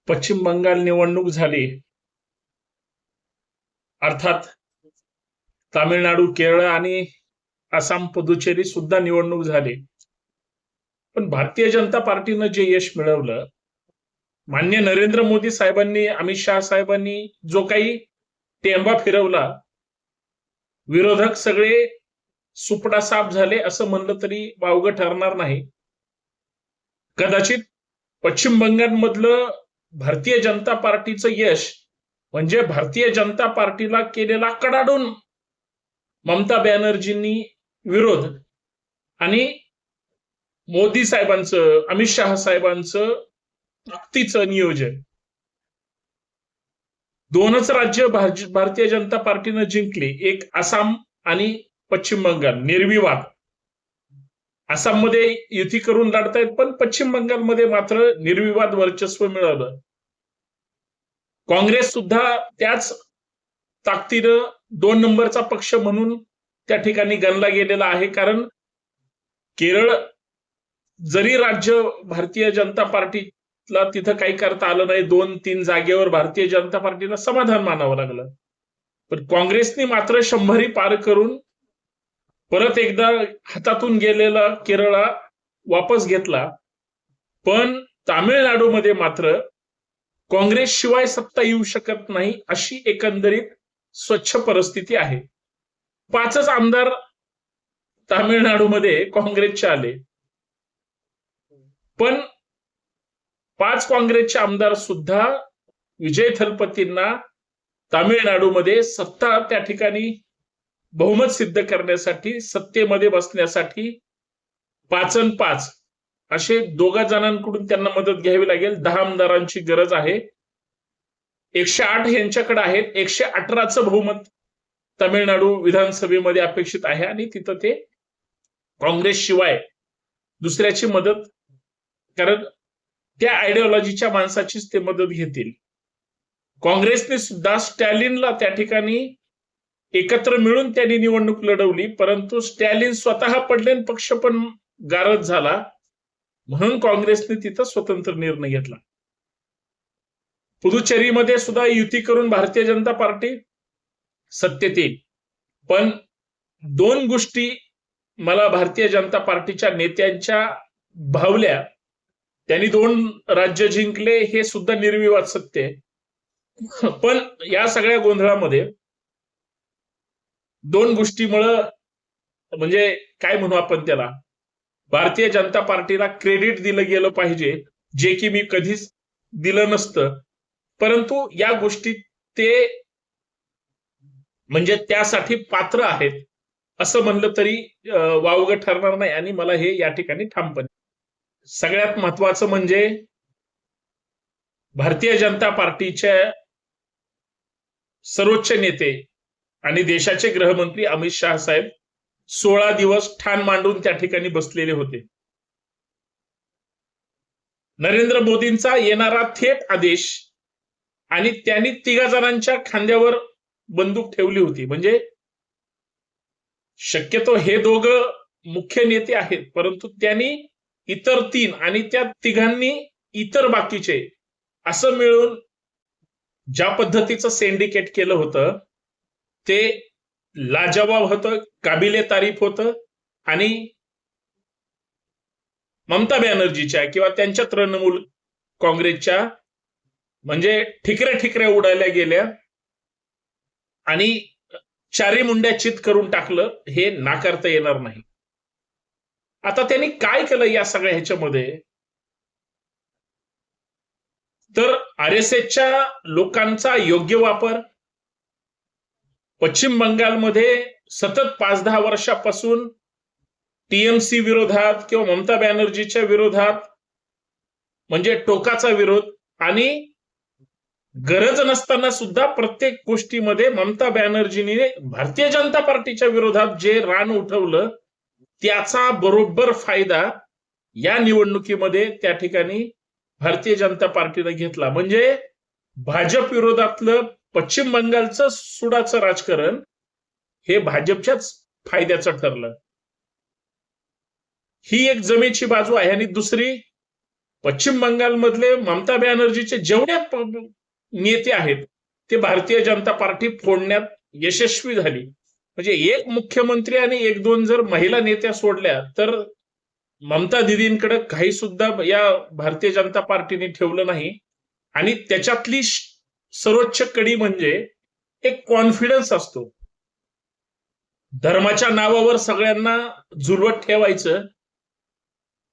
पश्चिम बंगाल निवडणूक झाली, अर्थात तामिळनाडू, केरळ आणि आसाम, पुदुचेरी सुद्धा निवडणूक झाली. पण भारतीय जनता पार्टीनं जे यश मिळवलं, माननीय नरेंद्र मोदी साहेबांनी, अमित शहा साहेबांनी जो काही टेंबा फिरवला, विरोधक सगळे सुपडासाप झाले असं म्हणलं तरी वावगं ठरणार नाही. कदाचित पश्चिम बंगालमधलं भारतीय जनता पार्टीचं यश म्हणजे भारतीय जनता पार्टीला केलेला कडाडून ममता बॅनर्जींनी विरोध आणि मोदी साहेबांचं, अमित शहा साहेबांचं ताकदीचं नियोजन, दोनच राज्य भारतीय जनता पार्टीनं जिंकली, एक आसाम आणि पश्चिम बंगाल निर्विवाद. आसाममध्ये युती करून लढतायत, पण पश्चिम बंगालमध्ये मात्र निर्विवाद वर्चस्व मिळवलं. काँग्रेस सुद्धा त्याच ताकदीनं 2 नंबरचा पक्ष म्हणून त्या ठिकाणी गणला गेलेला आहे. कारण केरळ जरी राज्य भारतीय जनता पार्टीला तिथं काही करता आलं नाही, 2-3 जागेवर भारतीय जनता पार्टीला समाधान मानावं लागलं, पण काँग्रेसने मात्र 100 पार करून परत एकदा हातातून गेलेला केरळला वापस घेतला. पण तामिळनाडूमध्ये मात्र काँग्रेसशिवाय सत्ता येऊ शकत नाही अशी एकंदरीत स्वच्छ परिस्थिती आहे. 5च आमदार तामिळनाडूमध्ये काँग्रेसचे आले, पण 5 काँग्रेसचे आमदार सुद्धा विजय थलपतींना तामिळनाडूमध्ये सत्ता त्या ठिकाणी बहुमत सिद्ध करण्यासाठी, सत्तेमध्ये बसण्यासाठी 5 आणि 5 असे 2 जणांकडून त्यांना मदत घ्यावी लागेल. 10 आमदारांची गरज आहे. 108 यांच्याकडे आहेत. 118चं बहुमत तामिळनाडू विधानसभेमध्ये अपेक्षित आहे आणि तिथं ते काँग्रेसशिवाय दुसऱ्याची मदत, कारण त्या आयडिओलॉजीच्या माणसाचीच ते मदत घेतील. काँग्रेसने सुद्धा स्टॅलिनला त्या ठिकाणी एकत्र मिळून त्यांनी निवडणूक लढवली, परंतु स्टॅलिन स्वतः पडले आणि पक्ष पण गारद झाला, म्हणून काँग्रेसने तिथं स्वतंत्र निर्णय घेतला. पुदुचेरीमध्ये सुद्धा युती करून भारतीय जनता पार्टी सत्तेत येईल. पण 2 गोष्टी मला भारतीय जनता पार्टीच्या नेत्यांच्या भावल्या. त्यांनी 2 राज्य जिंकले, हे सुद्धा निर्विवाद सत्य आहे. पण या सगळ्या गोंधळामध्ये 2 गोष्टीमुळं, म्हणजे काय म्हणू आपण त्याला, भारतीय जनता पार्टीला क्रेडिट दिलं गेलं पाहिजे, जे की मी कधीच दिलं नसतं. परंतु या गोष्टी ते म्हणजे त्यासाठी पात्र आहेत असं म्हणलं तरी वावगं ठरणार नाही. आणि मला हे या ठिकाणी ठामपणे, सगळ्यात महत्वाचं म्हणजे भारतीय जनता पार्टीच्या सर्वोच्च नेते आणि देशाचे गृहमंत्री अमित शहा साहेब 16 दिवस ठाण मांडून त्या ठिकाणी बसलेले होते. नरेंद्र मोदींचा येणारा थेट आदेश, आणि त्यांनी 3 जणांच्या खांद्यावर बंदूक ठेवली होती. म्हणजे शक्यतो हे 2 मुख्य नेते आहेत, परंतु त्यांनी इतर 3 आणि त्या 3घांनी इतर बाकीचे असं मिळून ज्या पद्धतीचं सिंडिकेट केलं होतं ते लाजवाब होतं, काबिले तारीफ होतं. आणि ममता बॅनर्जीच्या किंवा त्यांच्या तृणमूल काँग्रेसच्या म्हणजे ठिकऱ्या उडाल्या गेल्या आणि चारी मुंड्या चित करून टाकलं, हे नाकारता येणार नाही. आता त्यांनी काय केलं या सगळ्या ह्याच्यामध्ये, तर RSSच्या लोकांचा योग्य वापर, पश्चिम बंगालमध्ये सतत 5-10 वर्षापासून TMC विरोधात किंवा ममता बॅनर्जीच्या विरोधात म्हणजे टोकाचा विरोध, आणि गरज नसताना सुद्धा प्रत्येक गोष्टीमध्ये ममता बॅनर्जीने भारतीय जनता पार्टीच्या विरोधात जे रान उठवलं, त्याचा बरोबर फायदा या निवडणुकीमध्ये त्या ठिकाणी भारतीय जनता पार्टीने घेतला. म्हणजे भाजप विरोधातलं पश्चिम बंगालचं सुडाचं राजकारण हे भाजपच्याच फायद्याचं ठरलं. ही एक जमेची बाजू आहे. आणि दुसरी, पश्चिम बंगालमधले ममता बॅनर्जीचे जेवढे नेते आहेत ते भारतीय जनता पार्टी फोडण्यात यशस्वी झाली. म्हणजे एक मुख्यमंत्री आणि एक दोन जर महिला नेत्या सोडल्या तर ममता दिदींकडे काही सुद्धा या भारतीय जनता पार्टीने ठेवलं नाही. आणि त्याच्यातली सर्वोच्च कडी म्हणजे एक कॉन्फिडन्स असतो. धर्माच्या नावावर सगळ्यांना झुलवत ठेवायचं,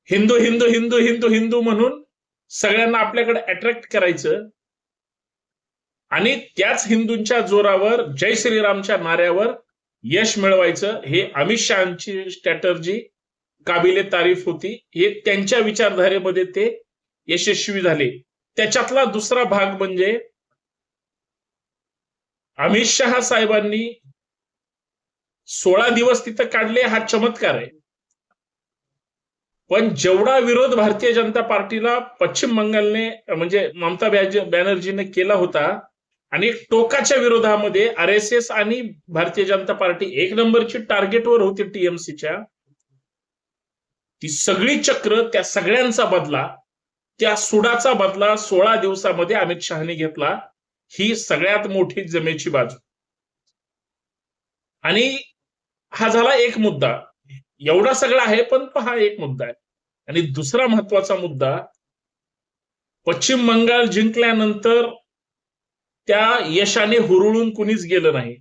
हिंदू हिंदू हिंदू हिंदू हिंदू म्हणून सगळ्यांना आपल्याकडे अट्रॅक्ट करायचं आणि त्याच हिंदूंच्या जोरावर जय श्रीरामच्या नाऱ्यावर यश मिळवायचं. हे अमित शहाची स्ट्रॅटर्जी काबिले तारीफ होती. हे त्यांच्या विचारधारेमध्ये ते यशस्वी झाले. त्याच्यातला दुसरा भाग म्हणजे अमित शहा साहेबांनी 16 दिवस तिथं काढले हा चमत्कार आहे. पण जेवढा विरोध भारतीय जनता पार्टीला पश्चिम बंगालने म्हणजे ममता बॅनर्जीने केला होता आणि टोकाच्या विरोधामध्ये RSS आणि भारतीय जनता पार्टी एक नंबरची टार्गेटवर होती TMCच्या, ती सगळी चक्र त्या सगळ्यांचा बदला, त्या सुडाचा बदला 16 दिवसामध्ये अमित शहाने घेतला. ही सगळ्यात मोठी जमेची बाजू. आणि हा झाला एक मुद्दा. एवढा सगळा आहे पण हा एक मुद्दा आहे. आणि दुसरा महत्वाचा मुद्दा, पश्चिम बंगाल जिंकल्यानंतर त्या यशाने हुरळून कुणीच गेलं नाही.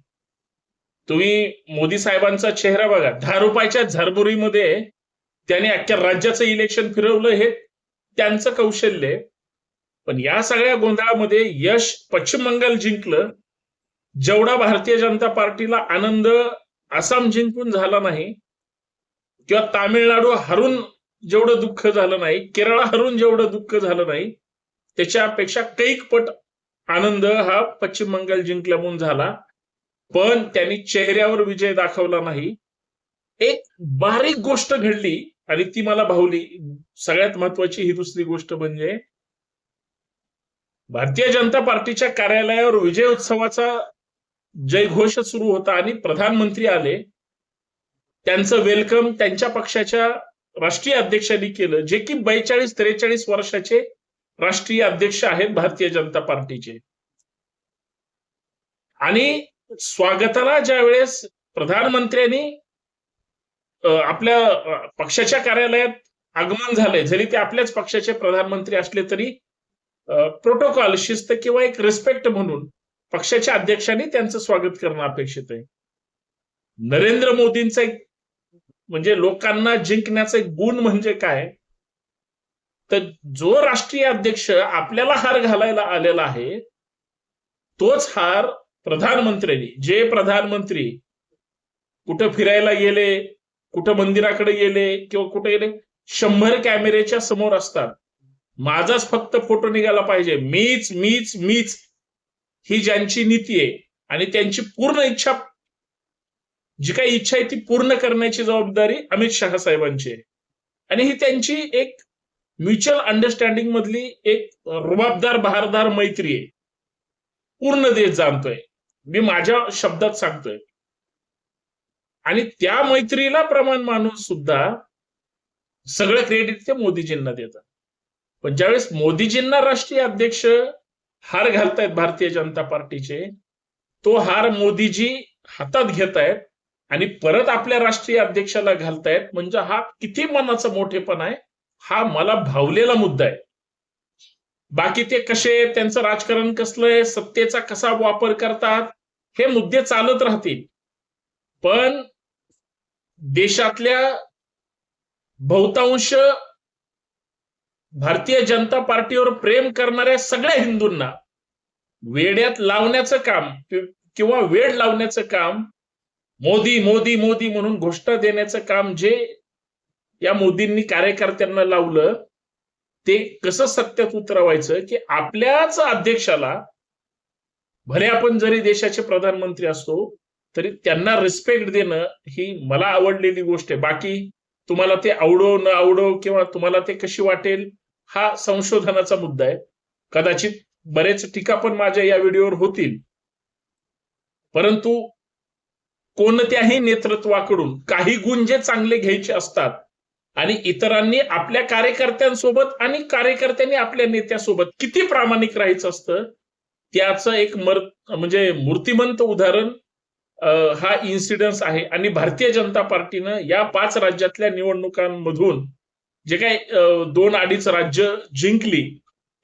तुम्ही मोदी साहेबांचा चेहरा बघा, 10 रुपयाच्या झरबुरीमध्ये त्याने अख्ख्या राज्याचं इलेक्शन फिरवलं, हे त्यांचं कौशल्य. पण या सगळ्या गोंधळामध्ये यश पश्चिम बंगाल जिंकलं. जेवढा भारतीय जनता पार्टीला आनंद आसाम जिंकून झाला नाही किंवा तामिळनाडू हरून जेवढं दुःख झालं नाही, केरळ हरून जेवढं दुःख झालं नाही, त्याच्यापेक्षा कैक पट आनंद हा पश्चिम बंगाल जिंकल्यामुळे झाला. पण त्यांनी चेहऱ्यावर विजय दाखवला नाही. एक बारीक गोष्ट घडली आणि ती मला भावली. सगळ्यात महत्वाची ही दुसरी गोष्ट म्हणजे भारतीय जनता पार्टीच्या कार्यालयावर विजय उत्सवाचा जयघोष सुरू होता आणि प्रधानमंत्री आले. त्यांचं वेलकम त्यांच्या पक्षाच्या राष्ट्रीय अध्यक्षांनी केलं, जे की 42-43 वर्षाचे राष्ट्रीय अध्यक्ष आहेत भारतीय जनता पार्टीचे. आणि स्वागताला ज्या वेळेस प्रधानमंत्र्यांनी आपल्या पक्षाच्या कार्यालयात आगमन झालंय, जरी ते आपल्याच पक्षाचे प्रधानमंत्री असले तरी प्रोटोकॉल, शिस्त किंवा एक रिस्पेक्ट म्हणून पक्षाच्या अध्यक्षांनी त्यांचं स्वागत करणं अपेक्षित आहे. नरेंद्र मोदींचा एक म्हणजे लोकांना जिंकण्याचा एक गुण म्हणजे काय, तर जो राष्ट्रीय अध्यक्ष आपल्याला हार घालायला आलेला आहे तोच हार प्रधानमंत्र्यांनी, जे प्रधानमंत्री कुठं फिरायला गेले, कुठं मंदिराकडे गेले किंवा कुठे गेले, 100 कॅमेऱ्याच्या समोर असतात. माझाच फक्त फोटो निघाला पाहिजे, मीच मीच मीच, ही ज्यांची नीती आहे. आणि त्यांची पूर्ण इच्छा, जी काही इच्छा आहे ती पूर्ण करण्याची जबाबदारी अमित शहा साहेबांची आहे. आणि ही त्यांची एक म्युच्युअल अंडरस्टँडिंग मधली एक रुबाबदार बहारदार मैत्री आहे. पूर्ण देश जाणतोय, मी माझ्या शब्दात सांगतोय. आणि त्या मैत्रीला प्रमाण मानून सुद्धा सगळं क्रेडिट ते मोदीजींना देतात. पण ज्यावेळेस मोदीजींना राष्ट्रीय अध्यक्ष हार घालतायत भारतीय जनता पार्टीचे, तो हार मोदीजी हातात घेतायत आणि परत आपल्या राष्ट्रीय अध्यक्षाला घालतायत, म्हणजे हा किती मनाचा मोठेपणा आहे, हा मला भावलेला मुद्दा आहे. बाकी ते कसे, त्यांचं राजकारण कसलंय, सत्तेचा कसा वापर करतात, हे मुद्दे चालत राहतील. पण देशातल्या बहुतांश भारतीय जनता पार्टीवर प्रेम करणाऱ्या सगळ्या हिंदूंना वेड्यात लावण्याचं काम किंवा वेड लावण्याचं काम, मोदी मोदी मोदी म्हणून घोषणा देण्याचं काम जे या मोदींनी कार्यकर्त्यांना लावलं, ते कसं सत्यात उतरवायचं की आपल्याच अध्यक्षाला, भले आपण जरी देशाचे प्रधानमंत्री असतो तरी त्यांना रिस्पेक्ट देणं ही मला आवडलेली गोष्ट आहे. बाकी तुम्हाला ते आवडो न आवडो किंवा तुम्हाला ते कशी वाटेल हा संशोधनाचा मुद्दा आहे. कदाचित बरेच टीका पण माझ्या या व्हिडिओवर होतील, परंतु कोणत्याही नेतृत्वाकडून काही गुण जे चांगले घ्यायचे असतात आणि इतरांनी आपल्या कार्यकर्त्यांसोबत आणि कार्यकर्त्यांनी आपल्या नेत्यासोबत किती प्रामाणिक राहायचं असतं त्याचं एक म्हणजे मूर्तिमंत उदाहरण हा इन्सिडन्स आहे. आणि भारतीय जनता पार्टीनं या 5 राज्यातल्या निवडणुकांमधून जे काही 2-2.5 राज्य जिंकली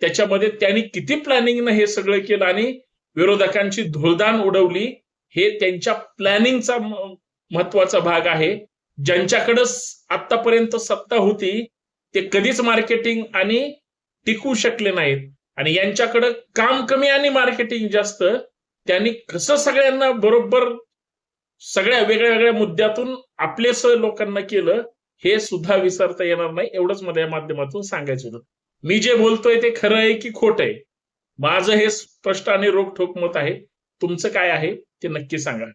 त्याच्यामध्ये त्यांनी किती प्लॅनिंगनं हे सगळं केलं आणि विरोधकांची धुळदाण उडवली. हे त्यांच्या प्लॅनिंगचा महत्वाचा भाग आहे. ज्यांच्याकडे आतापर्यंत सत्ता होती ते कधीच मार्केटिंग आणि टिकू शकले नाहीत आणि यांच्याकडे काम कमी आणि मार्केटिंग जास्त. त्यांनी कसं सगळ्यांना बरोबर सगळ्या वेगळ्या वेगळ्या मुद्द्यातून आपलेस लोकांना केलं हे सुद्धा विसरता येणार नाही. एवढंच मला या माध्यमातून सांगायचं होतं. मी जे बोलतोय ते खरं आहे की खोटं आहे माझं हे स्पष्ट आणि रोखठोक मत आहे. तुमचं काय आहे ते नक्की सांगा.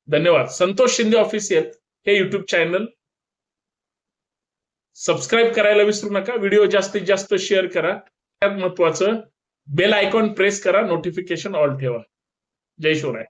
धन्यवाद. संतोष शिंदे ऑफिशियल हे युट्यूब चॅनल सबस्क्राईब करायला विसरू नका. व्हिडिओ जास्तीत जास्त शेअर करा. त्यात महत्वाचं बेल आयकॉन प्रेस करा. नोटिफिकेशन ऑल ठेवा. जय शिवराय.